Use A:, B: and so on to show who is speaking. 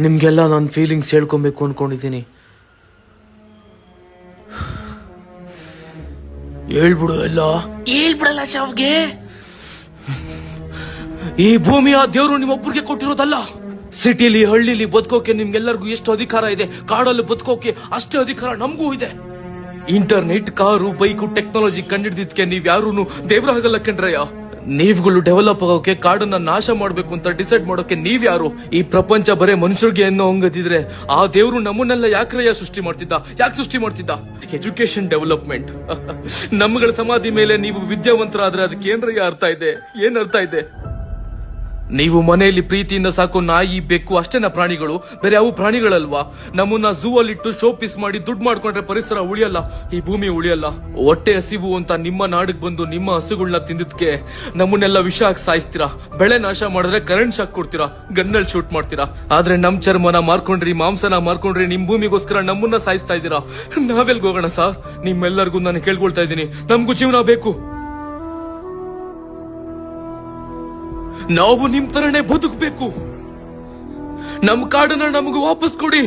A: ನಿಮ್ಗೆಲ್ಲ ನನ್ನ ಫೀಲಿಂಗ್ಸ್ ಹೇಳ್ಕೊಬೇಕು ಅನ್ಕೊಂಡಿದ್ದೀನಿ. ಹೇಳ್ಬಿಡು ಎಲ್ಲ. ಹೇಳ್ಬಿಡಲ್ಲ ಶಾವ್ಗೆ. ಈ ಭೂಮಿಯ ದೇವ್ರು ನಿಮ್ಮೊಬ್ಬರಿಗೆ ಕೊಟ್ಟಿರೋದಲ್ಲ. ಸಿಟಿಲಿ ಹಳ್ಳಿಲಿ ಬದುಕೋಕೆ ನಿಮ್ಗೆಲ್ಲರಿಗೂ ಎಷ್ಟು ಅಧಿಕಾರ ಇದೆ, ಕಾಡಲ್ಲಿ ಬದುಕೋಕೆ ಅಷ್ಟೇ ಅಧಿಕಾರ ನಮಗೂ ಇದೆ. ಇಂಟರ್ನೆಟ್, ಕಾರು, ಬೈಕು, ಟೆಕ್ನಾಲಜಿ ಕಂಡಿಡ್ದಿದ್ಕೆ ನೀವ್ಯಾರೂ ದೇವ್ರಾಗಲ್ಲ ಕಣ್ರಯ್ಯ. ನೀವುಗಳು ಡೆವಲಪ್ ಆಗೋಕೆ ಕಾಡನ್ನ ನಾಶ ಮಾಡ್ಬೇಕು ಅಂತ ಡಿಸೈಡ್ ಮಾಡೋಕೆ ನೀವ್ಯಾರು? ಈ ಪ್ರಪಂಚ ಬರೇ ಮನುಷ್ಯರಿಗೆ ಅನ್ನೋ ಹಂಗದಿದ್ರೆ ಆ ದೇವ್ರು ನಮ್ಮನ್ನೆಲ್ಲ ಯಾಕ್ರಯ್ಯ ಸೃಷ್ಟಿ ಮಾಡ್ತಿದ್ದ? Education development. ನಮ್ಮಗಳ ಸಮಾಧಿ ಮೇಲೆ ನೀವು ವಿದ್ಯಾವಂತರಾದ್ರೆ ಅದಕ್ಕೆ ಏನ್ರಯ್ಯ ಅರ್ಥ ಇದೆ? ನೀವು ಮನೆಯಲ್ಲಿ ಪ್ರೀತಿಯಿಂದ ಸಾಕೋ ನಾಯಿ, ಬೆಕ್ಕು ಅಷ್ಟೇನ ಪ್ರಾಣಿಗಳು? ಬೇರೆ ಯಾವ ಪ್ರಾಣಿಗಳಲ್ವಾ? ನಮ್ಮನ್ನ ಝೂ ಅಲ್ಲಿಟ್ಟು ಶೋ ಪೀಸ್ ಮಾಡಿ ದುಡ್ಡು ಮಾಡ್ಕೊಂಡ್ರೆ ಪರಿಸರ ಉಳಿಯಲ್ಲ, ಈ ಭೂಮಿ ಉಳಿಯಲ್ಲ. ಹೊಟ್ಟೆ ಹಸಿವು ಅಂತ ನಿಮ್ಮ ನಾಡಿಗೆ ಬಂದು ನಿಮ್ಮ ಹಸುಗಳನ್ನ ತಿಂದಿದ್ಕೆ ನಮ್ಮನ್ನೆಲ್ಲ ವಿಷ ಹಾಕಿ ಸಾಯಿಸ್ತೀರಾ. ಬೆಳೆ ನಾಶ ಮಾಡಿದ್ರೆ ಕರೆಂಟ್ ಶಾಕ್ ಕೊಡ್ತೀರಾ, ಗನ್ನಲ್ಲಿ ಶೂಟ್ ಮಾಡ್ತೀರಾ. ಆದ್ರೆ ನಮ್ ಚರ್ಮನ ಮಾರ್ಕೊಂಡ್ರಿ, ಮಾಂಸನ ಮಾರ್ಕೊಂಡ್ರಿ, ನಿಮ್ ಭೂಮಿಗೋಸ್ಕರ ನಮ್ಮನ್ನ ಸಾಯಿಸ್ತಾ ಇದ್ದೀರಾ. ನಾವೆಲ್ಗೋಗೋಣ ಸರ್? ನಿಮ್ಮೆಲ್ಲರಿಗೂ ನಾನು ಕೇಳ್ಕೊಳ್ತಾ ಇದ್ದೀನಿ, ನಮ್ಗೂ ಜೀವನ ಬೇಕು. ನಾವು ನಿಮ್ ತರನೇ ಬದುಕಬೇಕು. ನಮ್ ಕಾಡನ್ನ ನಮಗೂ ವಾಪಸ್ ಕೊಡಿ.